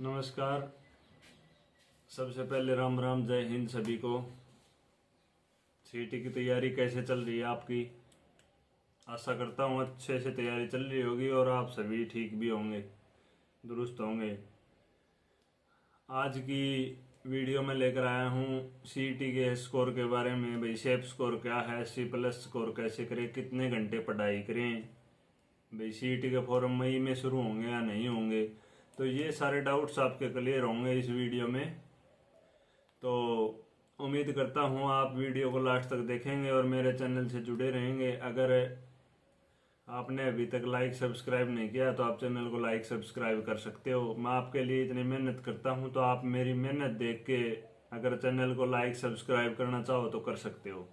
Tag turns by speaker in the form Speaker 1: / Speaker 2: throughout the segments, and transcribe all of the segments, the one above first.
Speaker 1: नमस्कार। सबसे पहले राम राम, जय हिंद सभी को। सीटी की तैयारी कैसे चल रही है आपकी? आशा करता हूँ अच्छे से तैयारी चल रही होगी और आप सभी ठीक भी होंगे, दुरुस्त होंगे। आज की वीडियो में लेकर आया हूँ सीटी के स्कोर के बारे में। भाई सेफ स्कोर क्या है, सी प्लस स्कोर कैसे करें, कितने घंटे पढ़ाई करें, भाई सीटी के फॉर्म मई में शुरू होंगे या नहीं होंगे। तो ये सारे डाउट्स आपके क्लियर होंगे इस वीडियो में। तो उम्मीद करता हूँ आप वीडियो को लास्ट तक देखेंगे और मेरे चैनल से जुड़े रहेंगे। अगर आपने अभी तक लाइक सब्सक्राइब नहीं किया तो आप चैनल को लाइक सब्सक्राइब कर सकते हो। मैं आपके लिए इतनी मेहनत करता हूँ तो आप मेरी मेहनत देख के अगर चैनल को लाइक सब्सक्राइब करना चाहो तो कर सकते हो।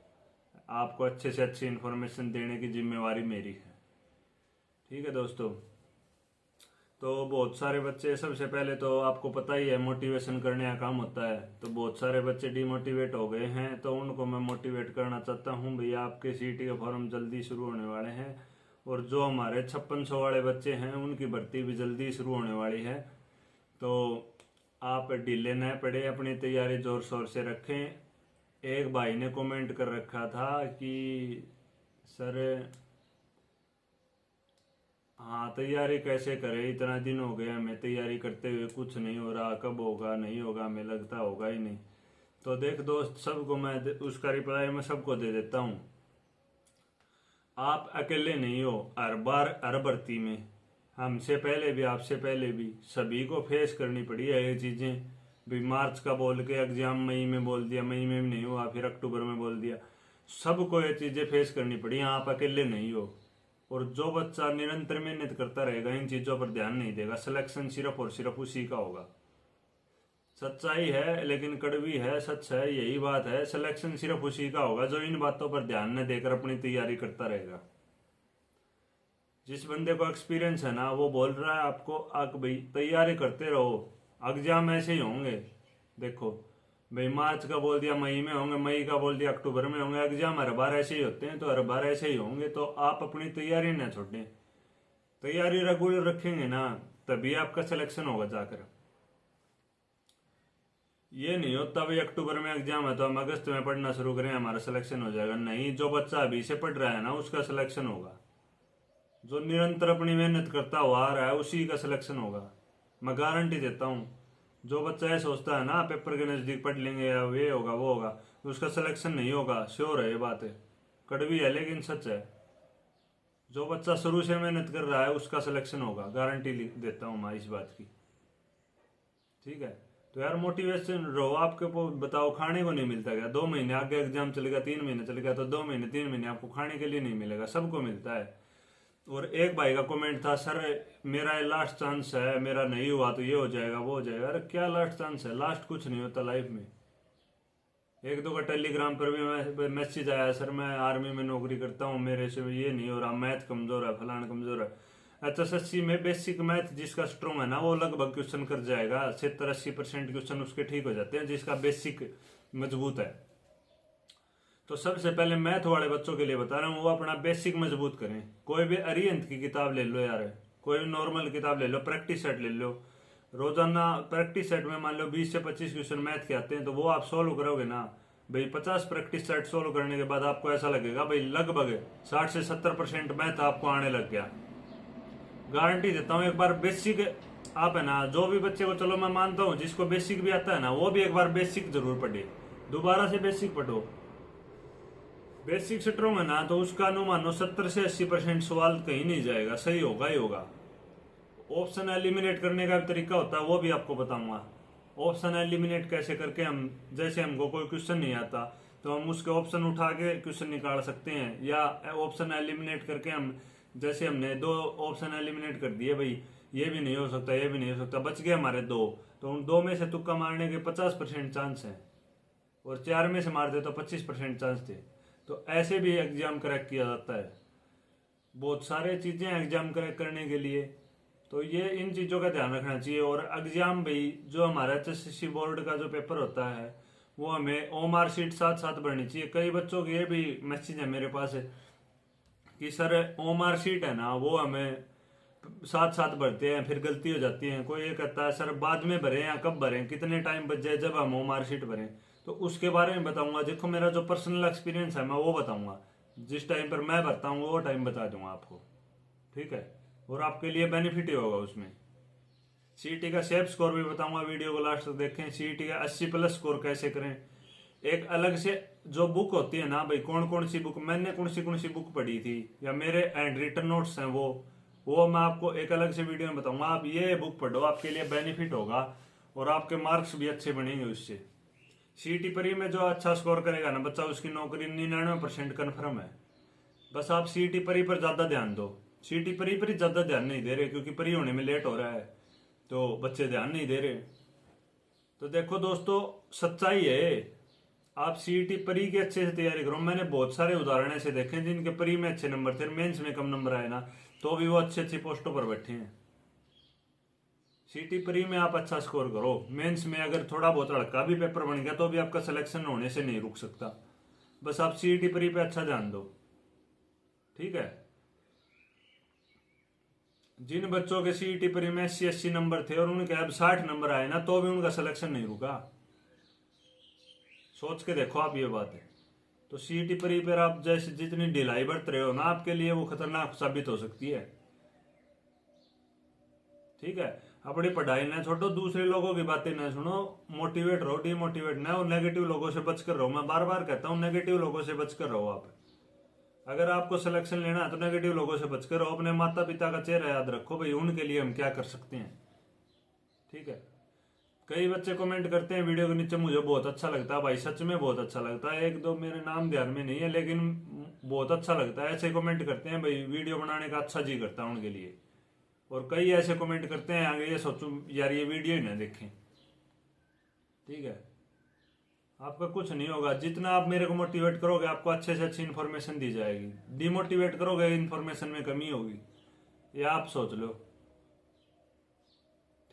Speaker 1: आपको अच्छे से अच्छी इन्फॉर्मेशन देने की जिम्मेवारी मेरी है। ठीक है दोस्तों। तो बहुत सारे बच्चे, सबसे पहले तो आपको पता ही है मोटिवेशन करने का काम होता है, तो बहुत सारे बच्चे डिमोटिवेट हो गए हैं। तो उनको मैं मोटिवेट करना चाहता हूँ। भैया आपके सीटी के फॉर्म जल्दी शुरू होने वाले हैं और जो हमारे 5600 वाले बच्चे हैं उनकी भर्ती भी जल्दी शुरू होने वाली है। तो आप ढीले न पड़े, अपनी तैयारी जोर शोर से रखें। एक भाई ने कमेंट कर रखा था कि सर हाँ तैयारी कैसे करें, इतना दिन हो गया हमें तैयारी करते हुए, कुछ नहीं हो रहा, कब होगा, नहीं होगा, हमें लगता होगा ही नहीं। तो देख दोस्त, सबको मैं उसका रिप्लाई मैं सबको दे देता हूँ। आप अकेले नहीं हो। हर बार हर भर्ती में हमसे पहले भी, आपसे पहले भी सभी को फेस करनी पड़ी है ये चीजें। भी मार्च का बोल के एग्जाम मई में बोल दिया, मई में भी नहीं हुआ, फिर अक्टूबर में बोल दिया। सबको ये चीजें फेस करनी पड़ी। आप अकेले नहीं हो। और जो बच्चा निरंतर मेहनत करता रहेगा, इन चीजों पर ध्यान नहीं देगा, सिलेक्शन सिर्फ और सिर्फ उसी का होगा। सच्चाई है लेकिन कड़वी है, सच है, यही बात है। सिलेक्शन सिर्फ उसी का होगा जो इन बातों पर ध्यान न देकर अपनी तैयारी करता रहेगा। जिस बंदे को एक्सपीरियंस है ना, वो बोल रहा है आपको भाई तैयारी करते रहो, एग्जाम ऐसे ही होंगे। देखो भाई, मार्च का बोल दिया मई में होंगे, मई का बोल दिया अक्टूबर में होंगे, एग्जाम हर बार ऐसे ही होते हैं, तो हर बार ऐसे ही होंगे। तो आप अपनी तैयारी ना छोड़ें, तैयारी रेगुलर रखेंगे ना, तभी आपका सिलेक्शन होगा जाकर। ये नहीं होता भाई अक्टूबर में एग्जाम है तो हम अगस्त में पढ़ना शुरू करें, हमारा सिलेक्शन हो जाएगा। नहीं, जो बच्चा अभी से पढ़ रहा है ना उसका सिलेक्शन होगा। जो निरंतर अपनी मेहनत करता हुआ आ रहा है उसी का सिलेक्शन होगा, मैं गारंटी देता हूँ। जो बच्चा ये सोचता है ना पेपर के नजदीक पढ़ लेंगे या ये होगा वो होगा, तो उसका सिलेक्शन नहीं होगा। श्योर है, ये बात है, कड़वी है लेकिन सच है। जो बच्चा शुरू से मेहनत कर रहा है उसका सिलेक्शन होगा, गारंटी देता हूँ मैं इस बात की। ठीक है। तो यार मोटिवेशन रहो। आपको बताओ, खाने को नहीं मिलता क्या? 2 महीने आगे एग्जाम चलेगा, 3 महीने चलेगा, तो 2 महीने 3 महीने आपको खाने के लिए नहीं मिलेगा? सबको मिलता है। और एक भाई का कमेंट था, सर मेरा लास्ट चांस है, मेरा नहीं हुआ तो ये हो जाएगा वो हो जाएगा। अरे क्या लास्ट चांस है? लास्ट कुछ नहीं होता लाइफ में। एक दो का टेलीग्राम पर भी मैसेज आया, सर मैं आर्मी में नौकरी करता हूँ, मेरे से ये नहीं हो रहा, मैथ कमजोर है, फलाना कमजोर है। HSSC में बेसिक मैथ जिसका स्ट्रॉन्ग है ना, वो लगभग क्वेश्चन कर जाएगा। 70-80% क्वेश्चन उसके ठीक हो जाते हैं, जिसका बेसिक मजबूत है। तो सबसे पहले मैथ वाले बच्चों के लिए बता रहा हूँ, वो अपना बेसिक मजबूत करें। कोई भी अरिहंत की किताब ले लो यार, कोई भी नॉर्मल किताब ले लो, प्रैक्टिस सेट ले लो। रोजाना प्रैक्टिस सेट में मान लो 20 से 25 क्वेश्चन मैथ के आते हैं, तो वो आप सोल्व करोगे ना भाई। 50 प्रैक्टिस सेट सोल्व करने के बाद आपको ऐसा लगेगा भाई लगभग 60 से 70% मैथ आपको आने लग गया। गारंटी देता हूँ। एक बार बेसिक आप है ना, जो भी बच्चे को, चलो मैं मानता हूँ जिसको बेसिक भी आता है ना, वो भी एक बार बेसिक जरूर पढ़े, दोबारा से बेसिक पढ़ो। बेसिक स्ट्रॉन्ग है ना, तो उसका अनुमानो 70 से 80% सवाल कहीं नहीं जाएगा, सही होगा ही होगा। ऑप्शन एलिमिनेट करने का भी तरीका होता है, वो भी आपको बताऊंगा। ऑप्शन एलिमिनेट कैसे करके हम, जैसे हमको कोई क्वेश्चन नहीं आता तो हम उसके ऑप्शन उठा के क्वेश्चन निकाल सकते हैं, या ऑप्शन एलिमिनेट करके हम, जैसे हमने 2 ऑप्शन एलिमिनेट कर दिए भाई, ये भी नहीं हो सकता, ये भी नहीं हो सकता, बच गए हमारे 2, तो उन 2 में से तुक्का मारने के 50% चांस है, और 4 में से मार दे तो 25% चांस थे। तो ऐसे भी एग्जाम क्रैक किया जाता है। बहुत सारे चीजें एग्जाम क्रैक करने के लिए, तो ये इन चीजों का ध्यान रखना चाहिए। और एग्जाम भाई, जो हमारा HSC बोर्ड का जो पेपर होता है, वो हमें OMR शीट साथ साथ भरनी चाहिए। कई बच्चों के ये भी मैसेज है मेरे पास है कि सर OMR शीट है ना, वो हमें साथ साथ भरते हैं, फिर गलती हो जाती है। कोई ये कहता है सर बाद में भरे या कब भरें, कितने टाइम बच जाए जब हम वो मार्कशीट भरें, तो उसके बारे में बताऊंगा। देखो मेरा जो पर्सनल एक्सपीरियंस है मैं वो बताऊंगा, जिस टाइम पर मैं भरता हूँ वो टाइम बता दूंगा आपको, ठीक है। और आपके लिए बेनिफिट ही होगा उसमें। सीईटी का सेफ स्कोर भी बताऊंगा, वीडियो को लास्ट तक देखें। सीईटी का 80+ स्कोर कैसे करें, एक अलग से जो बुक होती है ना भाई, कौन कौन सी बुक मैंने कौन सी बुक पढ़ी थी या मेरे हैंड रिटन नोट्स हैं वो मैं आपको एक अलग से वीडियो में बताऊंगा। आप ये बुक पढ़ो, आपके लिए बेनिफिट होगा और आपके मार्क्स भी अच्छे बनेंगे उससे। सीईटी परी में जो अच्छा स्कोर करेगा ना बच्चा, उसकी नौकरी 99% कन्फर्म है। बस आप सीईटी परी पर ज्यादा ध्यान दो। सीईटी परी पर ही ज्यादा ध्यान नहीं दे रहे क्योंकि परी होने में लेट हो रहा है, तो बच्चे ध्यान नहीं दे रहे। तो देखो दोस्तों, सच्चाई है, आप सीईटी परी की अच्छे से तैयारी करो। मैंने बहुत सारे उदाहरण ऐसे देखे जिनके परी में अच्छे नंबर थे, मेंस में कम नंबर आए ना, तो भी वो अच्छी अच्छी पोस्टों पर बैठे हैं। सीईटी परी में आप अच्छा स्कोर करो, मेंस में अगर थोड़ा बहुत हल्का भी पेपर बन गया तो भी आपका सिलेक्शन होने से नहीं रुक सकता। बस आप सीईटी परी पे अच्छा ध्यान दो, ठीक है। जिन बच्चों के सीईटी परी में 80 नंबर थे और उनके अब 60 नंबर आए ना, तो भी उनका सिलेक्शन नहीं रुका। सोच के देखो आप ये बात है। तो सीईटी परी पर आप जैसे जितनी ढिलाई बरत रहे हो ना, आपके लिए वो खतरनाक साबित हो सकती है, ठीक है। अपनी पढ़ाई ना छोड़ो, दूसरे लोगों की बातें ना सुनो, मोटिवेट रहो, डिमोटिवेट ना हो। नेगेटिव लोगों से बचकर रहो, मैं बार बार कहता हूँ नेगेटिव लोगों से बचकर रहो। आप अगर आपको सिलेक्शन लेना है तो नेगेटिव लोगों से बचकर रहो। अपने माता पिता का चेहरा याद रखो भाई, उनके लिए हम क्या कर सकते हैं, ठीक है। कई बच्चे कमेंट करते हैं वीडियो के नीचे, मुझे बहुत अच्छा लगता है भाई, सच में बहुत अच्छा लगता है। एक दो मेरे नाम ध्यान में नहीं है लेकिन बहुत अच्छा लगता है, ऐसे कमेंट करते हैं भाई, वीडियो बनाने का अच्छा जी करता है उनके लिए। और कई ऐसे कमेंट करते हैं आगे ये सोचो यार ये वीडियो ही ना देखें, ठीक है। आपका कुछ नहीं होगा, जितना आप मेरे को मोटिवेट करोगे आपको अच्छे से अच्छी इन्फॉर्मेशन दी जाएगी। डिमोटिवेट करोगे इन्फॉर्मेशन में कमी होगी, ये आप सोच लो,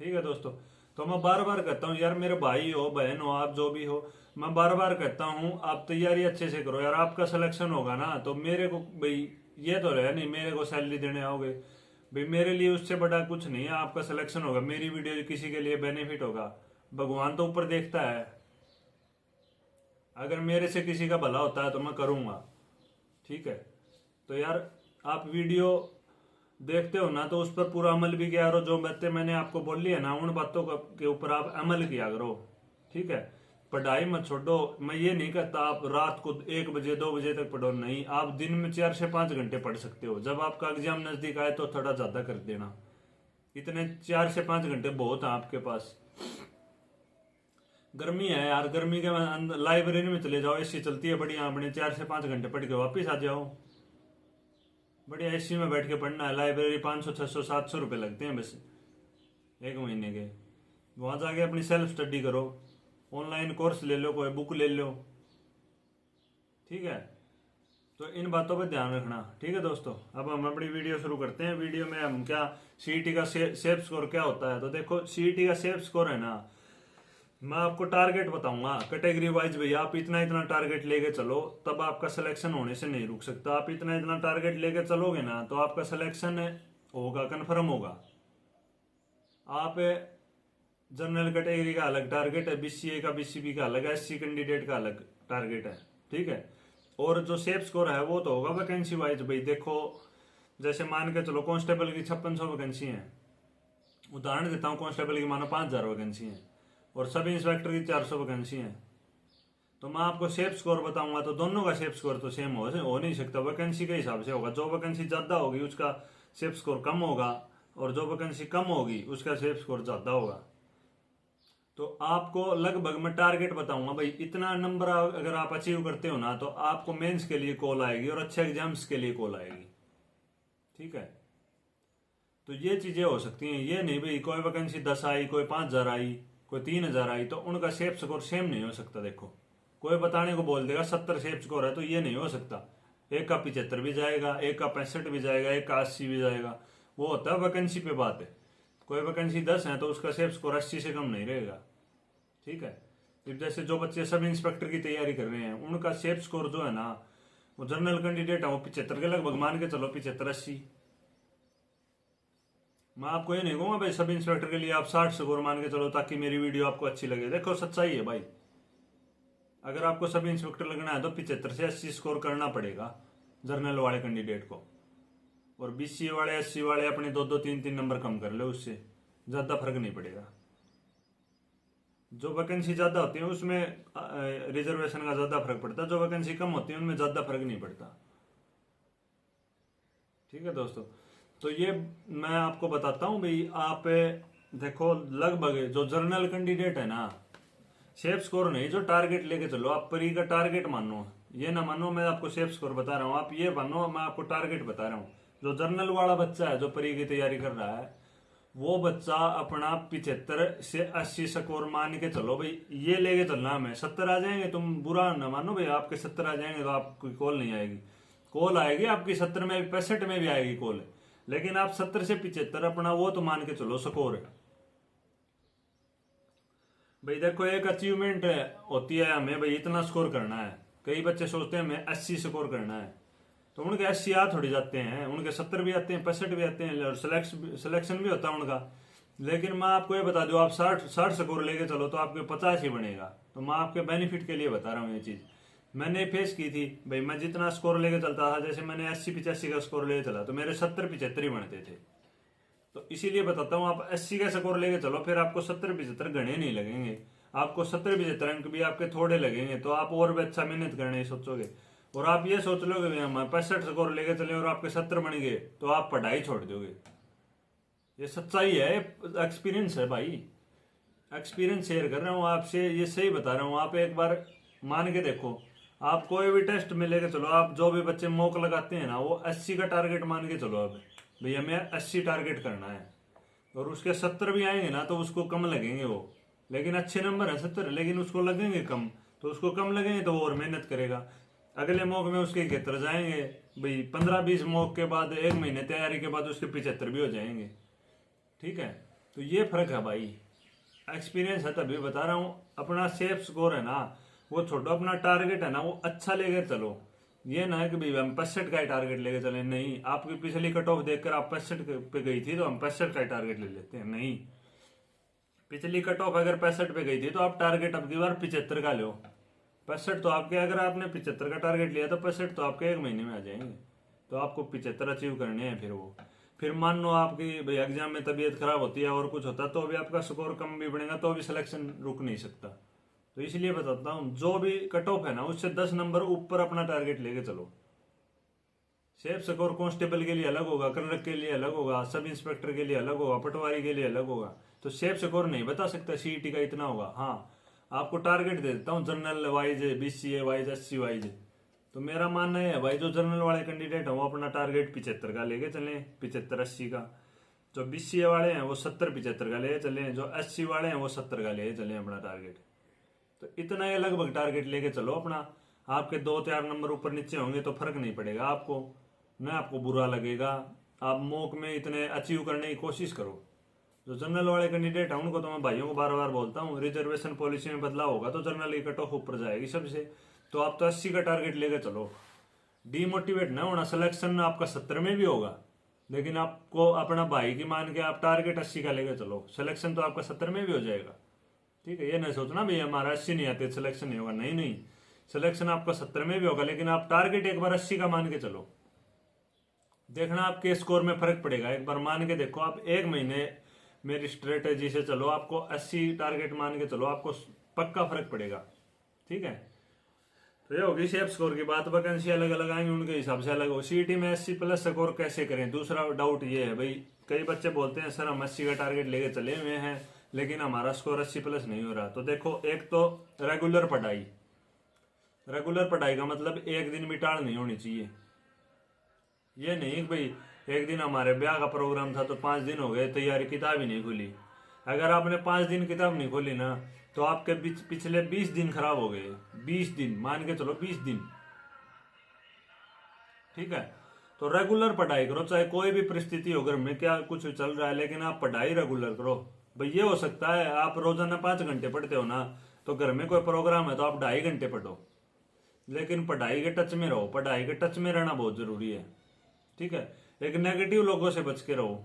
Speaker 1: ठीक है दोस्तों। तो मैं बार बार कहता हूँ यार, मेरे भाई हो बहन हो आप जो भी हो, मैं बार बार कहता हूँ आप तैयारी अच्छे से करो यार। आपका सिलेक्शन होगा ना तो मेरे को भाई ये तो रहे नहीं मेरे को सैलरी देने आओगे भाई, मेरे लिए उससे बड़ा कुछ नहीं है। आपका सिलेक्शन होगा, मेरी वीडियो किसी के लिए बेनिफिट होगा, भगवान तो ऊपर देखता है। अगर मेरे से किसी का भला होता है तो मैं करूंगा, ठीक है। तो यार आप वीडियो देखते हो ना तो उस पर पूरा अमल भी किया करो। जो बातें मैंने आपको बोली है ना, उन बातों के ऊपर आप अमल किया करो, ठीक है। पढ़ाई मत छोड़ो। मैं ये नहीं कहता आप रात को 1 बजे 2 बजे तक पढ़ो, नहीं, आप दिन में 4 से 5 घंटे पढ़ सकते हो। जब आपका एग्जाम नजदीक आए तो थोड़ा ज्यादा कर देना, इतने 4 से 5 घंटे बहुत है आपके पास। गर्मी है यार, गर्मी के अंदर लाइब्रेरी में चले जाओ, एसी चलती है बढ़िया, अपने 4 से 5 घंटे पढ़ के वापिस आ जाओ। बढ़िया एसी में बैठ के पढ़ना है। लाइब्रेरी 500 600 700 रुपये लगते हैं बस 1 महीने के। वहां जाके अपनी सेल्फ स्टडी करो, ऑनलाइन कोर्स ले लो, कोई बुक ले लो, ठीक है। तो इन बातों पर ध्यान रखना, ठीक है दोस्तों। अब हम अपनी वीडियो शुरू करते हैं। वीडियो में हम क्या सीईटी का सेफ स्कोर क्या होता है, तो देखो सीईटी का सेफ स्कोर है ना, मैं आपको टारगेट बताऊंगा कैटेगरी वाइज। भैया आप इतना इतना टारगेट लेके चलो, तब आपका सिलेक्शन होने से नहीं रुक सकता। आप इतना इतना टारगेट लेके चलोगे ना तो आपका सिलेक्शन होगा, कन्फर्म होगा। आप जनरल कैटेगरी का अलग टारगेट है, बीसीए का बीसीबी का अलग है, एससी कैंडिडेट का अलग टारगेट है, ठीक है। और जो सेफ स्कोर है वो तो होगा वैकेंसी वाइज। भाई देखो, जैसे मान के चलो कांस्टेबल की 5600 वैकेंसी है, उदाहरण देता हूँ। कांस्टेबल की मानो 5000 वैकेंसी है और सब इंस्पेक्टर की 400 वैकेंसी है। तो मैं आपको सेफ स्कोर बताऊंगा तो दोनों का सेफ स्कोर तो सेम हो नहीं सकता, वैकेंसी के हिसाब से होगा। जो वैकेंसी ज्यादा होगी उसका सेफ स्कोर कम होगा और जो वैकेंसी कम होगी उसका सेफ स्कोर ज्यादा होगा। तो आपको लगभग मैं टारगेट बताऊंगा भाई, इतना नंबर अगर आप अचीव करते हो ना तो आपको मेंस के लिए कॉल आएगी और अच्छे एग्जाम्स के लिए कॉल आएगी, ठीक है। तो ये चीजें हो सकती हैं, ये नहीं भाई कोई वैकेंसी 10 आई, कोई 5000 आई, कोई 3000 आई, तो उनका सेफ स्कोर सेम नहीं हो सकता। देखो कोई बताने को बोल देगा 70 सेफ स्कोर है, तो ये नहीं हो सकता। एक का 75 भी जाएगा, एक का 65 भी जाएगा, एक का 80 भी जाएगा। वो होता है वैकेंसी पे बात है। कोई वैकेंसी 10 है तो उसका सेफ स्कोर 80 से कम नहीं रहेगा, ठीक है। फिर जैसे जो बच्चे सब इंस्पेक्टर की तैयारी कर रहे हैं उनका सेफ स्कोर जो है ना, वो जनरल कैंडिडेट है वो 75 के लगभग मान के चलो, 75 80, मैं आपको ये नहीं कहूंगा भाई सब इंस्पेक्टर के लिए आप 60 स्कोर मान के चलो ताकि मेरी वीडियो आपको अच्छी लगे। देखो सच्चाई है भाई, अगर आपको सब इंस्पेक्टर लगना है तो 75 से 80 स्कोर करना पड़ेगा जर्नल वाले कैंडिडेट को। और बीसीए वाले एससी वाले अपने 2-2 3-3 नंबर कम कर ले, उससे ज्यादा फर्क नहीं पड़ेगा। जो वैकेंसी ज्यादा होती है उसमें रिजर्वेशन का ज्यादा फर्क पड़ता है, जो वैकेंसी कम होती है उनमें ज्यादा फर्क नहीं पड़ता। ठीक है दोस्तों, तो ये मैं आपको बताता हूँ भाई। आप देखो लगभग जो जर्नल कैंडिडेट है ना, सेफ स्कोर नहीं, जो टारगेट लेके चलो। आप परी का टारगेट मानो, ये ना मानो मैं आपको सेफ स्कोर बता रहा हूँ, आप ये मानो मैं आपको टारगेट बता रहा हूँ। जो जर्नल वाला बच्चा है जो परी की तैयारी कर रहा है, वो बच्चा अपना 75 से 80 स्कोर मान के चलो भाई, ये लेके चलना हमें। 70 आ जाएंगे, तुम बुरा ना मानो भाई, आपके 70 आ जाएंगे तो आपकी कॉल नहीं आएगी। कॉल आएगी आपकी 70 में भी, 65 में भी आएगी कॉल, लेकिन आप 70 से 75 अपना वो तो मान के चलो स्कोर है भाई। देखो एक अचीवमेंट होती है हमें भाई, इतना स्कोर करना है। कई बच्चे सोचते हैं हमें 80 स्कोर करना है, तो उनके 80 आ थोड़ी जाते हैं, उनके 70 भी आते हैं, 65 भी आते हैं, और सिलेक्शन भी होता है उनका। लेकिन मैं आपको ये बता दूं, आप 60 स्कोर लेके चलो तो आपके 50 ही बनेगा। तो मैं आपके बेनिफिट के लिए बता रहा हूँ ये चीज, मैंने फेस की थी भाई। मैं जितना स्कोर लेके चलता था, जैसे मैंने 80-85 का स्कोर लेके चला तो मेरे 70-75 ही बनते थे। तो इसीलिए बताता हूँ, आप 80 का स्कोर लेके चलो, फिर आपको 70-75 गणे नहीं लगेंगे। आपको 70-75 अंक भी आपके थोड़े लगेंगे, तो आप और भी अच्छा मेहनत करने ही सोचोगे। और आप ये सोच लोगे भाई हम 65 स्कोर लेके चले और आपके 70 बन गए, तो आप पढ़ाई छोड़ दोगे। ये सच्चाई है, एक्सपीरियंस है भाई, एक्सपीरियंस शेयर कर रहा हूँ आपसे, ये सही बता रहा हूँ। आप एक बार मान के देखो, आप कोई भी टेस्ट में लेके चलो, आप जो भी बच्चे मॉक लगाते हैं ना, वो 80 का टारगेट मान के चलो। अब भाई हमें 80 टारगेट करना है, और उसके 70 भी आएंगे ना तो उसको कम लगेंगे वो, लेकिन अच्छे नंबर है 70, लेकिन उसको लगेंगे कम, तो उसको कम लगेंगे तो वो और मेहनत करेगा। अगले मॉक में उसके 71 जाएंगे भाई, 15-20 मॉक के बाद, 1 महीने तैयारी के बाद उसके 75 भी हो जाएंगे। ठीक है, तो ये फर्क है भाई, एक्सपीरियंस है तभी बता रहा हूँ। अपना सेफ स्कोर है ना वो छोड़ो, अपना टारगेट है ना वो अच्छा लेकर चलो। ये ना है कि भाई हम 65 का ही टारगेट लेके चले, नहीं। आपकी पिछली कट ऑफ देखकर आप 65 पे गई थी तो हम 65 का ही टारगेट ले लेते हैं, नहीं। पिछली कट ऑफ अगर 65 पे गई थी तो आप टारगेट अब की बार 75 का लो। 65 तो आपके, अगर आपने 75 का टारगेट लिया तो 65 तो आपके 1 महीने में आ जाएंगे। तो आपको 75 अचीव करने हैं। फिर मान लो आपकी भाई एग्जाम में तबीयत खराब होती है और कुछ होता है, तो अभी आपका स्कोर कम भी बढ़ेगा तो भी सिलेक्शन रुक नहीं सकता। तो इसलिए बताता हूँ, जो भी कट ऑफ है ना उससे 10 नंबर ऊपर अपना टारगेट लेके चलो। सेफ स्कोर कांस्टेबल के लिए अलग होगा, क्लर्क के लिए अलग होगा, सब इंस्पेक्टर के लिए अलग होगा, पटवारी के लिए अलग होगा। तो सेफ स्कोर नहीं बता सकता सीईटी का इतना होगा। हाँ, आपको टारगेट दे देता हूँ general wise, BCA wise, SC wise. तो मेरा मानना है भाई, जो जनरल वाले कैंडिडेट है वो अपना टारगेट 75 का लेके चले, 75-80 का। जो बीसीए वाले हैं वो 70-75 का लेके चले, जो एससी वाले हैं वो 70 का लेके चले अपना टारगेट। तो इतना ये लगभग टारगेट लेके चलो अपना। आपके 2-4 नंबर ऊपर नीचे होंगे तो फर्क नहीं पड़ेगा आपको, न आपको बुरा लगेगा। आप मॉक में इतने अचीव करने की कोशिश करो। जो जनरल वाले कैंडिडेट है उनको तो मैं भाइयों को बार बार बोलता हूँ, रिजर्वेशन पॉलिसी में बदलाव होगा तो जनरल की कट ऑफ ऊपर जाएगी सबसे। तो आप तो 80 का टारगेट लेकर चलो, डीमोटिवेट ना होना। सिलेक्शन आपका 70 में भी होगा, लेकिन आपको अपना भाई की मान के आप टारगेट 80 का लेकर चलो, सिलेक्शन तो आपका 70 में भी हो जाएगा। ठीक है, ये नहीं सोचना भाई हमारा 80 नहीं आते सिलेक्शन नहीं होगा, नहीं नहीं, सिलेक्शन आपका 70 में भी होगा, लेकिन आप टारगेट एक बार 80 का मान के चलो। देखना आपके स्कोर में फर्क पड़ेगा, एक बार मान के देखो। आप 1 महीने मेरी स्ट्रेटेजी से चलो, आपको 80 टारगेट मान के चलो, आपको पक्का फर्क पड़ेगा। ठीक है, तो ये होगी सेफ स्कोर की बात। वैकेंसी अलग अलग आएंगी, उनके हिसाब से अलग हो। सीईटी में 80+ स्कोर कैसे करें, दूसरा डाउट ये है भाई। कई बच्चे बोलते हैं सर हम 80 का टारगेट लेके चले हुए हैं लेकिन हमारा स्कोर 80+ नहीं हो रहा। तो देखो, एक तो रेगुलर पढ़ाई, रेगुलर पढ़ाई का मतलब एक दिन भी टाल नहीं होनी चाहिए। ये नहीं कि भाई एक दिन हमारे ब्याह का प्रोग्राम था तो 5 दिन हो गए तैयारी, किताब ही नहीं खुली। अगर आपने 5 दिन किताब नहीं खोली ना तो आपके पिछले 20 दिन खराब हो गए। 20 दिन मान के चलो, 20 दिन। ठीक है, तो रेगुलर पढ़ाई करो, चाहे कोई भी परिस्थिति हो, घर में क्या कुछ चल रहा है, लेकिन आप पढ़ाई रेगुलर करो। भाई ये हो सकता है आप रोजाना 5 घंटे पढ़ते हो ना, तो घर में कोई प्रोग्राम है तो आप 2.5 घंटे पढ़ो, लेकिन पढ़ाई के टच में रहो। पढ़ाई के टच में रहना बहुत जरूरी है। ठीक है, एक नेगेटिव लोगों से बच के रहो।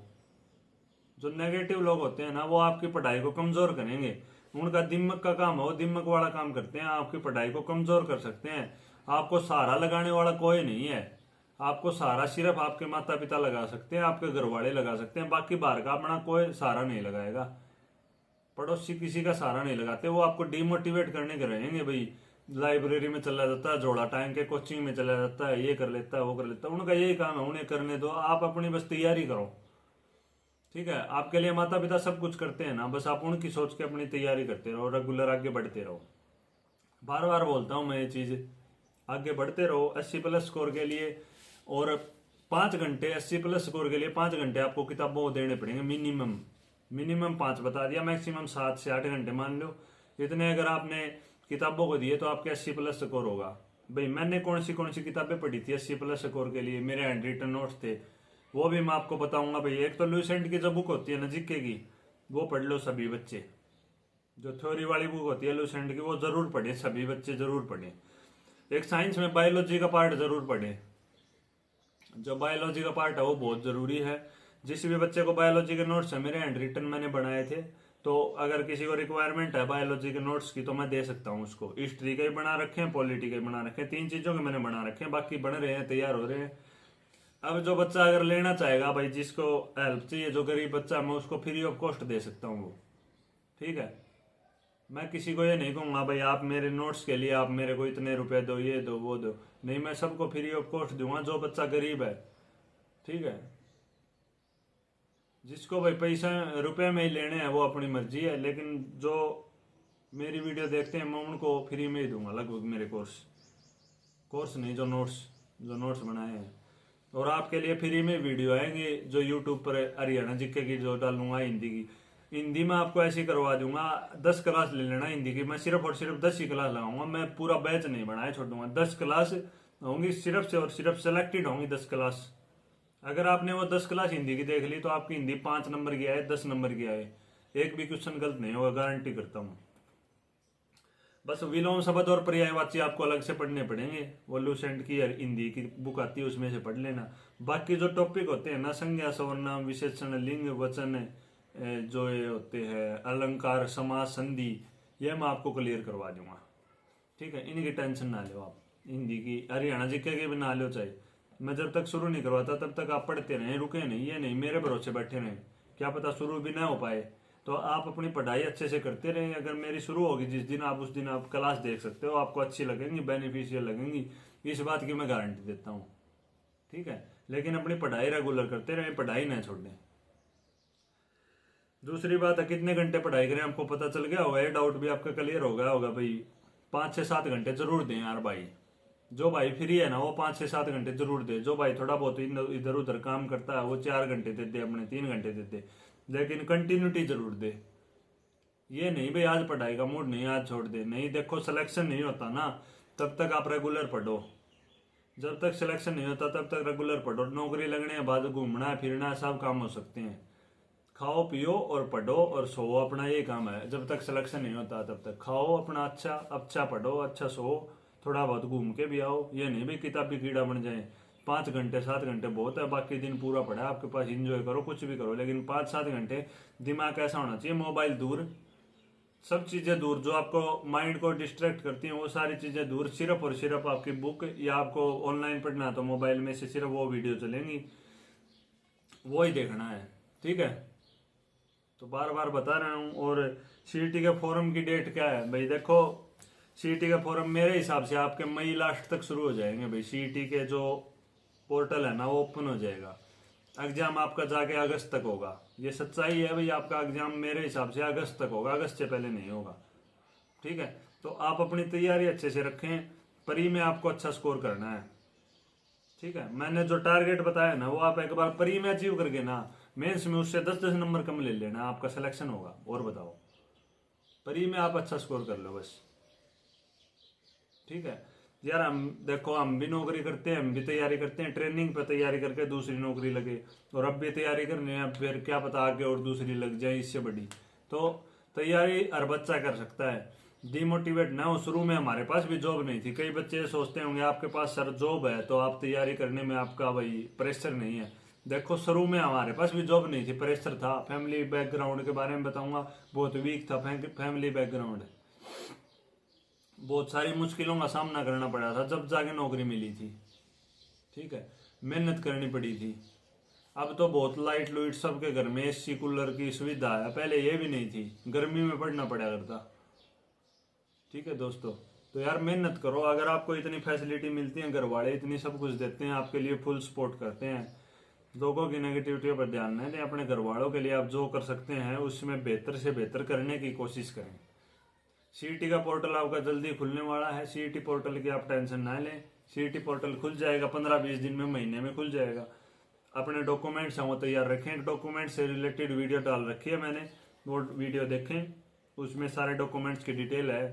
Speaker 1: जो नेगेटिव लोग होते हैं ना वो आपकी पढ़ाई को कमजोर करेंगे। उनका दिमाग का काम है, वो दिमाग वाला काम करते हैं, आपकी पढ़ाई को कमजोर कर सकते हैं। आपको सहारा लगाने वाला कोई नहीं है। आपको सहारा सिर्फ आपके माता पिता लगा सकते हैं, आपके घर वाले लगा सकते हैं, बाकी बाहर का अपना कोई सहारा नहीं लगाएगा। पड़ोसी किसी का सहारा नहीं लगाते, वो आपको डिमोटिवेट करने के रहेंगे। भाई लाइब्रेरी में चला जाता है, झोला टांग के कोचिंग में चला जाता है, ये कर लेता है, वो कर लेता है, उनका यही काम है, उन्हें करने दो, आप अपनी बस तैयारी करो। ठीक है, आपके लिए माता पिता सब कुछ करते हैं ना, बस आप उनकी सोच के अपनी तैयारी करते रहो, रेगुलर आगे बढ़ते रहो। बार बार बोलता हूँ मैं ये चीज, आगे बढ़ते रहो 80+ स्कोर के लिए। और 5 घंटे 80+ स्कोर के लिए 5 घंटे आपको किताबों को देने पड़ेंगे मिनिमम 5 बता दिया, मैक्सिमम 7 से 8 घंटे मान लो। इतने अगर आपने किताबों को दिए तो आपके 80+ स्कोर होगा। भाई मैंने कौन सी किताबें पढ़ी थी 80+ स्कोर के लिए, मेरे हैंड रिटन नोट्स थे, वो भी मैं आपको बताऊंगा। भाई एक तो लुसेंट की जो बुक होती है ना जीके की, वो पढ़ लो सभी बच्चे। जो थ्योरी वाली बुक होती है लुसेंट की, वो जरूर पढ़े, सभी बच्चे जरूर पढ़े। एक साइंस में बायोलॉजी का पार्ट जरूर पढ़े, जो बायोलॉजी का पार्ट है वो बहुत जरूरी है। जिस भी बच्चे को बायोलॉजी के नोट्स है, मेरे हैंड रिटन मैंने बनाए थे, तो अगर किसी को रिक्वायरमेंट है बायोलॉजी के नोट्स की तो मैं दे सकता हूँ उसको। हिस्ट्री के बना रखे हैं, पॉलिटी के बना रखे हैं, 3 चीजों के मैंने बना रखे हैं, बाकी बन रहे हैं, तैयार हो रहे हैं। अब जो बच्चा अगर लेना चाहेगा, भाई जिसको हेल्प चाहिए, जो गरीब बच्चा, मैं उसको फ्री ऑफ कॉस्ट दे सकता हूँ वो। ठीक है, मैं किसी को ये नहीं कहूंगा भाई आप मेरे नोट्स के लिए आप मेरे को इतने रुपए दो, ये दो, वो दो, नहीं, मैं सबको फ्री ऑफ कॉस्ट दूंगा जो बच्चा गरीब है। ठीक है, जिसको भाई पैसा रुपए में ही लेने हैं वो अपनी मर्जी है, लेकिन जो मेरी वीडियो देखते हैं मैं उनको फ्री में ही दूंगा लगभग, मेरे कोर्स नहीं, जो नोट्स बनाए हैं। और आपके लिए फ्री में वीडियो आएंगे जो यूट्यूब पर हरियाणा जीके की जो डालूंगा हिंदी की। हिंदी में आपको ऐसी करवा दूंगा, 10 क्लास ले लेना हिंदी की, मैं सिर्फ और सिर्फ 10 ही क्लास लगाऊंगा, मैं पूरा बैच नहीं बनाया छोड़ूंगा। 10 क्लास होंगी सिर्फ से और सिर्फ सेलेक्टेड होंगी 10 क्लास। अगर आपने वो 10 क्लास हिंदी की देख ली तो आपकी हिंदी 5 नंबर की आए, 10 नंबर की आए, एक भी क्वेश्चन गलत नहीं होगा, गारंटी करता हूँ। बस विलोम शब्द और पर्यायवाची आपको अलग से पढ़ने पड़ेंगे, वो लुसेंट की हिंदी की बुक आती है उसमें से पढ़ लेना। बाकी जो टॉपिक होते हैं ना, संज्ञा सर्वनाम विशेषण लिंग वचन, जो ये होते हैं अलंकार समास संधि, ये मैं आपको क्लियर करवा दूंगा। ठीक है, इनकी टेंशन ना लो आप, हिंदी की हरियाणा जीके की भी ना लो, चाहे मैं जब तक शुरू नहीं करवाता तब तक आप पढ़ते रहें, रुके नहीं, ये नहीं मेरे भरोसे बैठे रहें, क्या पता शुरू भी ना हो पाए। तो आप अपनी पढ़ाई अच्छे से करते रहें। अगर मेरी शुरू होगी जिस दिन, आप उस दिन आप क्लास देख सकते हो, आपको अच्छी लगेंगी, बेनिफिशियल लगेंगी, इस बात की मैं गारंटी देता हूँ। ठीक है, लेकिन अपनी पढ़ाई रेगुलर करते रहें, पढ़ाई ना छोड़ दें। दूसरी बात है कितने घंटे पढ़ाई करें, आपको पता चल गया होगा, ये डाउट भी आपका क्लियर हो गया होगा। भाई 5 से 7 घंटे जरूर दें यार भाई। जो भाई फ्री है ना वो 5 से 7 घंटे जरूर दे। जो भाई थोड़ा बहुत इधर उधर काम करता है वो 4 घंटे दे दे, अपने 3 घंटे दे दे, लेकिन कंटिन्यूटी जरूर दे। ये नहीं भाई आज पढ़ाई का मूड नहीं, आज छोड़ दे, नहीं। देखो सिलेक्शन नहीं होता ना तब तक आप रेगुलर पढ़ो, जब तक सिलेक्शन नहीं होता तब तक रेगुलर पढ़ो। नौकरी लगने के बाद घूमना फिरना सब काम हो सकते हैं, खाओ पियो और पढ़ो और सो, अपना ये काम है। जब तक सिलेक्शन नहीं होता तब तक खाओ अपना, अच्छा पढ़ो, अच्छा सो, थोड़ा बहुत घूम के भी आओ। ये नहीं भाई किताबी कीड़ा बन जाए। 5 घंटे 7 घंटे बहुत है, बाकी दिन पूरा पड़ा आपके पास, एंजॉय करो, कुछ भी करो, लेकिन 5-7 घंटे दिमाग ऐसा होना चाहिए, मोबाइल दूर, सब चीजें दूर, जो आपको माइंड को डिस्ट्रैक्ट करती हैं वो सारी चीजें दूर। सिर्फ और सिर्फ आपकी बुक, या आपको ऑनलाइन पढ़ना तो मोबाइल में से सिर्फ वो वीडियो चलेंगी, वो ही देखना है। ठीक है, तो बार बार बता रहा हूँ। और सीईटी के फॉर्म की डेट क्या है भाई, देखो सीईटी का फॉर्म मेरे हिसाब से आपके मई लास्ट तक शुरू हो जाएंगे भाई। सीईटी के जो पोर्टल है ना वो ओपन हो जाएगा, एग्जाम आपका जाके अगस्त तक होगा। ये सच्चाई है भाई, आपका एग्जाम मेरे हिसाब से अगस्त तक होगा, अगस्त से पहले नहीं होगा। ठीक है, तो आप अपनी तैयारी अच्छे से रखें, परी में आपको अच्छा स्कोर करना है। ठीक है, मैंने जो टारगेट बताया ना वो आप एक बार परी में अचीव करके ना, मेंस में उससे 10-10 नंबर कम ले लेना, आपका सिलेक्शन होगा। और बताओ, परी में आप अच्छा स्कोर कर लो बस। ठीक है यार, हम देखो हम भी नौकरी करते हैं, हम भी तैयारी करते हैं, ट्रेनिंग पे तैयारी करके दूसरी नौकरी लगे, और अब भी तैयारी करनी है, फिर क्या पता आगे और दूसरी लग जाए इससे बड़ी। तो तैयारी हर बच्चा कर सकता है, डिमोटिवेट ना हो। शुरू में हमारे पास भी जॉब नहीं थी, कई बच्चे सोचते होंगे आपके पास सर जॉब है तो आप तैयारी करने में आपका भाई प्रेशर नहीं है। देखो शुरू में हमारे पास भी जॉब नहीं थी, प्रेशर था, फैमिली बैकग्राउंड के बारे में बताऊंगा, बहुत वीक था फैमिली बैकग्राउंड, बहुत सारी मुश्किलों का सामना करना पड़ा था जब जाके नौकरी मिली थी। ठीक है, मेहनत करनी पड़ी थी। अब तो बहुत लाइट लुइट सबके घर में एसी कूलर की सुविधा है, पहले ये भी नहीं थी, गर्मी में पढ़ना पड़ा करता। ठीक है दोस्तों, तो यार मेहनत करो। अगर आपको इतनी फैसिलिटी मिलती है, घर वाले इतनी सब कुछ देते हैं, आपके लिए फुल सपोर्ट करते हैं, लोगों की नेगेटिविटी पर ध्यान नहीं दें, अपने घर वालों के लिए आप जो कर सकते हैं उसमें बेहतर से बेहतर करने की कोशिश करें। सीईटी का पोर्टल आपका जल्दी खुलने वाला है, सीईटी पोर्टल की आप टेंशन ना लें, सीईटी पोर्टल खुल जाएगा 15-20 दिन में, महीने में खुल जाएगा। अपने डॉक्यूमेंट्स हैं वो तैयार रखें, डॉक्यूमेंट से रिलेटेड वीडियो डाल रखी है मैंने, वो वीडियो देखें, उसमें सारे डॉक्यूमेंट्स की डिटेल है।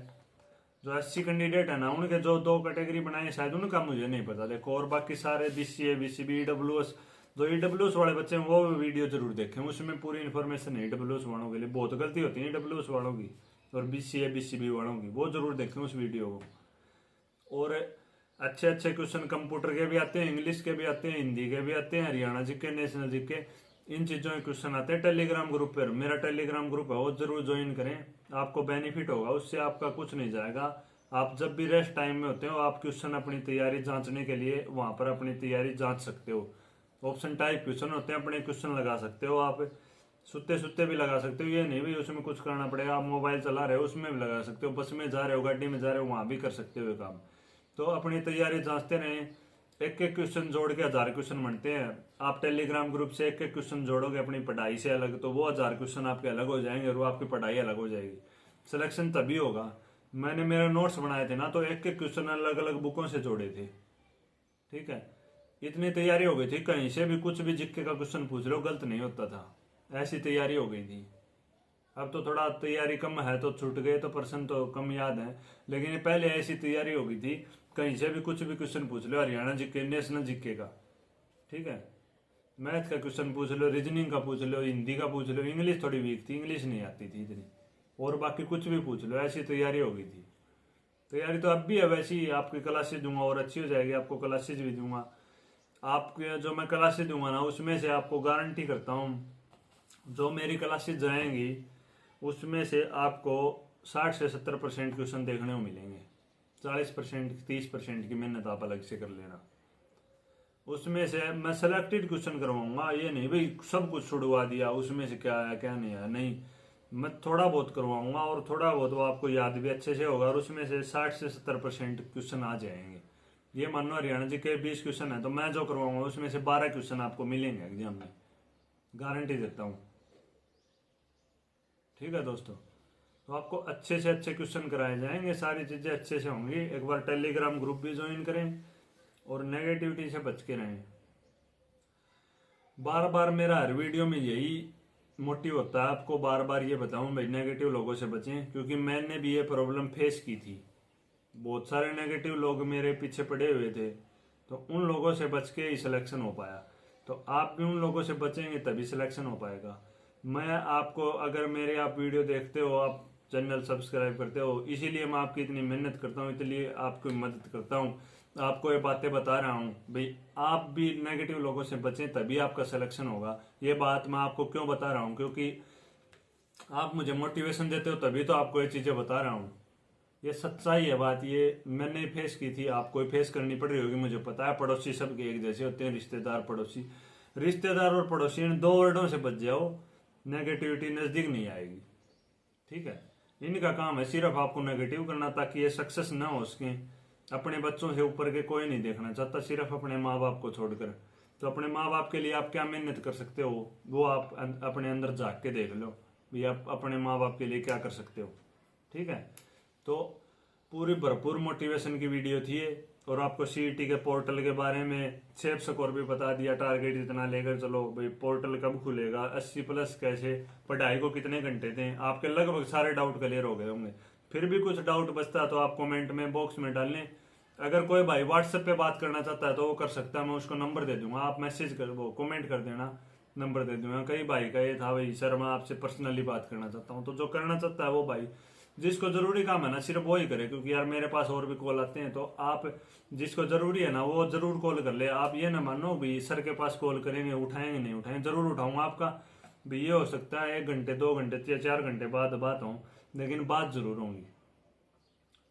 Speaker 1: जो एससी कैंडिडेट है ना, उनके जो 2 कैटेगरी बनाए शायद उनका मुझे नहीं पता देखो, और बाकी सारे बीसीए बीसीबी ईडब्ल्यूएस, जो ईडब्ल्यूएस वाले बच्चे हैं वो वीडियो जरूर देखें, उसमें पूरी इन्फॉर्मेशन है ईडब्ल्यूएस वालों के लिए, बहुत गलती होती है ईडब्ल्यूएस वालों की और बीसीए बीसीबी वालों की, वो जरूर देखें उस वीडियो को। और अच्छे अच्छे क्वेश्चन कंप्यूटर के भी आते हैं, इंग्लिश के भी आते हैं, हिंदी के भी आते हैं, हरियाणा जीके, नेशनल जीके, इन चीज़ों के क्वेश्चन आते हैं टेलीग्राम ग्रुप पर। मेरा टेलीग्राम ग्रुप है वो जरूर ज्वाइन करें, आपको बेनिफिट होगा उससे, आपका कुछ नहीं जाएगा। आप जब भी रेस्ट टाइम में होते हो आप क्वेश्चन अपनी तैयारी जांचने के लिए वहां पर अपनी तैयारी जांच सकते हो। ऑप्शन टाइप क्वेश्चन होते हैं, अपने क्वेश्चन लगा सकते हो, आप सुत्ते सुत्ते भी लगा सकते हो, ये नहीं भी उसमें कुछ करना पड़ेगा। आप मोबाइल चला रहे हो उसमें भी लगा सकते हो, बस में जा रहे हो, गाड़ी में जा रहे हो, वहां भी कर सकते हो ये काम। तो अपनी तैयारी जांचते रहें, एक एक क्वेश्चन जोड़ के 1000 क्वेश्चन बनते हैं। आप टेलीग्राम ग्रुप से एक एक क्वेश्चन जोड़ोगे अपनी पढ़ाई से अलग, तो वो 1000 क्वेश्चन आपके अलग हो जाएंगे और वो आपकी पढ़ाई अलग हो जाएगी। सिलेक्शन तभी होगा। मैंने मेरे नोट्स बनाए थे ना, तो एक एक क्वेश्चन अलग अलग बुकों से जोड़े थे। ठीक है, इतनी तैयारी हो गई थी, कहीं से भी कुछ भी जिक्के का क्वेश्चन पूछ लो गलत नहीं होता था, ऐसी तैयारी हो गई थी। अब तो थोड़ा तैयारी कम है तो छूट गए, तो पर्सन तो कम याद है, लेकिन पहले ऐसी तैयारी हो गई थी, कहीं से भी कुछ भी क्वेश्चन पूछ लो, हरियाणा जीके, नेशनल जीके का, ठीक है, मैथ का क्वेश्चन पूछ लो, रीजनिंग का पूछ लो, हिंदी का पूछ लो, इंग्लिश थोड़ी वीक थी, इंग्लिश नहीं आती थी इतनी, और बाकी कुछ भी पूछ लो, ऐसी तैयारी हो गई थी। तैयारी तो अब भी है, वैसे ही आपकी क्लासेस दूंगा और अच्छी हो जाएगी, आपको क्लासेस भी दूंगा। आपके जो मैं क्लासेस दूंगा ना, उसमें से आपको गारंटी करता हूँ, जो मेरी क्लासेस जाएंगी उसमें से आपको 60 से 70% क्वेश्चन देखने को मिलेंगे। 40% 30% की मेहनत आप अलग से कर लेना। उसमें से मैं सेलेक्टेड क्वेश्चन करवाऊंगा, ये नहीं भाई सब कुछ छुड़वा दिया, उसमें से क्या आया क्या नहीं आया, नहीं, मैं थोड़ा बहुत करवाऊंगा और थोड़ा बहुत वो आपको याद भी अच्छे से होगा, और उसमें से 60 से 70% क्वेश्चन आ जाएंगे। ये मान लो हरियाणा जी के 20 क्वेश्चन है, तो मैं जो करवाऊंगा उसमें से 12 क्वेश्चन आपको मिलेंगे एग्जाम में, गारंटी देता हूँ। ठीक है दोस्तों, तो आपको अच्छे से अच्छे क्वेश्चन कराए जाएंगे, सारी चीजें अच्छे से होंगी। एक बार टेलीग्राम ग्रुप भी ज्वाइन करें और नेगेटिविटी से बच के रहें। बार बार मेरा हर वीडियो में यही मोटिव होता है, आपको बार बार ये बताऊं भाई नेगेटिव लोगों से बचें, क्योंकि मैंने भी ये प्रॉब्लम फेस की थी। बहुत सारे नेगेटिव लोग मेरे पीछे पड़े हुए थे, तो उन लोगों से बच के ही सिलेक्शन हो पाया। तो आप भी उन लोगों से बचेंगे तभी सिलेक्शन हो पाएगा। मैं आपको, अगर मेरे आप वीडियो देखते हो, आप चैनल सब्सक्राइब करते हो, इसीलिए मैं आपकी इतनी मेहनत करता हूँ, इसलिए आपकी मदद करता हूँ, आपको ये बातें बता रहा हूँ भाई आप भी नेगेटिव लोगों से बचें तभी आपका सिलेक्शन होगा। ये बात मैं आपको क्यों बता रहा हूँ, क्योंकि आप मुझे मोटिवेशन देते हो तभी तो आपको ये चीजें बता रहा हूँ। ये सच्चाई है बात, ये मैंने फेस की थी, आपको फेस करनी पड़ रही होगी, मुझे पता है। पड़ोसी सबके एक जैसे होते हैं, रिश्तेदार पड़ोसी, रिश्तेदार और पड़ोसी इन 2 वर्डों से बच जाओ, नेगेटिविटी नजदीक नहीं आएगी। ठीक है, इनका काम है सिर्फ आपको नेगेटिव करना, ताकि ये सक्सेस ना हो सके। अपने बच्चों से ऊपर के कोई नहीं देखना चाहता, सिर्फ अपने माँ बाप को छोड़कर। तो अपने माँ बाप के लिए आप क्या मेहनत कर सकते हो, वो आप अपने अंदर झाँक के देख लो भी आप अपने माँ बाप के लिए क्या कर सकते हो। ठीक है, तो पूरी भरपूर मोटिवेशन की वीडियो थी ये, और आपको सीईटी के पोर्टल के बारे में सेफ स्कोर भी बता दिया, टारगेट इतना लेकर चलो भाई, पोर्टल कब खुलेगा, 80+ कैसे, पढ़ाई को कितने घंटे थे, आपके लगभग सारे डाउट क्लियर हो गए होंगे। फिर भी कुछ डाउट बचता है तो आप कमेंट में बॉक्स में डाल लें। अगर कोई भाई व्हाट्सएप पे बात करना चाहता है तो वो कर सकता है, मैं उसको नंबर दे दूंगा, आप मैसेज कर वो कमेंट कर देना, नंबर दे दूंगा। कई भाई का ये था भाई सर मैं आपसे पर्सनली बात करना चाहता हूँ, तो जो करना चाहता है वो भाई जिसको जरूरी काम है ना सिर्फ वो ही करे, क्योंकि यार मेरे पास और भी कॉल आते हैं। तो आप जिसको जरूरी है ना वो जरूर कॉल कर ले। आप ये ना मानो भी सर के पास कॉल करेंगे उठाएंगे नहीं उठाएंगे, जरूर उठाऊंगा आपका भी। ये हो सकता है 1 घंटे 2 घंटे या 4 घंटे बाद बात हो, लेकिन बात जरूर होंगी।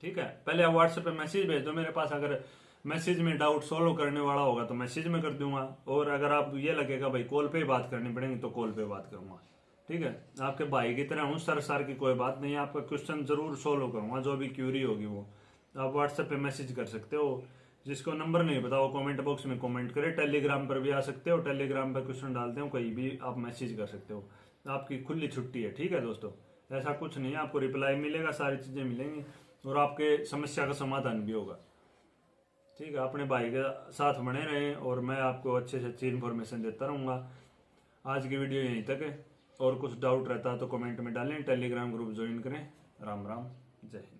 Speaker 1: ठीक है, पहले आप व्हाट्सएप पे मैसेज भेज दो मेरे पास। अगर मैसेज में डाउट सोल्व करने वाला होगा तो मैसेज में कर दूंगा, और अगर आप ये लगेगा भाई कॉल पे ही बात करनी पड़ेगी तो कॉल पे बात करूंगा। ठीक है, आपके भाई की तरह हूँ, सर की कोई बात नहीं है। आपका क्वेश्चन जरूर सोल्व करूंगा, जो भी क्यूरी होगी वो आप व्हाट्सएप पे मैसेज कर सकते हो। जिसको नंबर नहीं पता वो कमेंट बॉक्स में कमेंट करे। टेलीग्राम पर भी आ सकते हो, टेलीग्राम पर क्वेश्चन डालते हो, कहीं भी आप मैसेज कर सकते हो। आपकी खुली छुट्टी है। ठीक है दोस्तों, ऐसा कुछ नहीं है, आपको रिप्लाई मिलेगा, सारी चीजें मिलेंगी और आपके समस्या का समाधान भी होगा। ठीक है, अपने भाई के साथ बने रहें और मैं आपको अच्छे से अच्छी इन्फॉर्मेशन देता रहूँगा। आज की वीडियो यहीं तक है, और कुछ डाउट रहता है तो कमेंट में डालें। टेलीग्राम ग्रुप ज्वाइन करें। राम राम, जय हिंद।